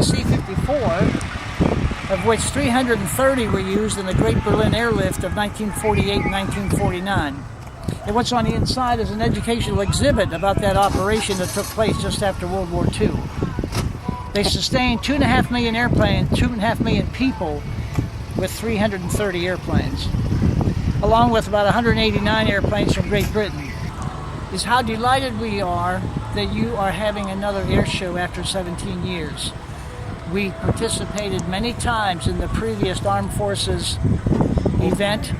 C-54, of which 330 were used in the Great Berlin Airlift of 1948 and 1949. And what's on the inside is an educational exhibit about that operation that took place just after World War II. They sustained 2.5 million airplanes, 2.5 million people with 330 airplanes, along with about 189 airplanes from Great Britain. Is how delighted we are that you are having another air show after 17 years. We participated many times in the previous Armed Forces event,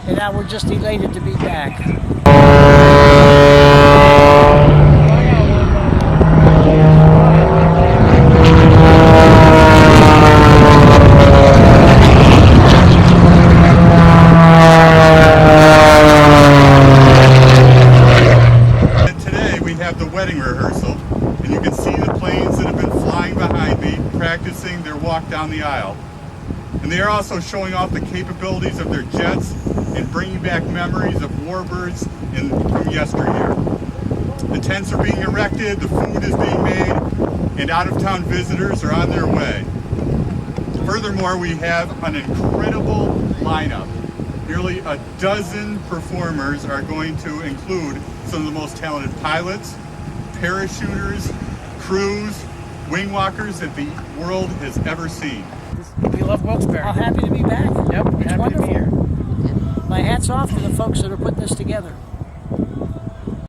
and now we're just elated to be back. And today we have the wedding rehearsal, and you can see the planes that have been flying behind me practicing their walk down the aisle. And they are also showing off the capabilities of their jets and bringing back memories of warbirds from yesteryear. The tents are being erected, the food is being made, and out-of-town visitors are on their way. Furthermore, we have an incredible lineup. Nearly a dozen performers are going to include some of the most talented pilots, parachuters, crews, wing walkers that the world has ever seen. We love Wilkes-Barre. I'm happy to be back. Yep, it's happy wonderful. to be here. My hat's off to the folks that are putting this together.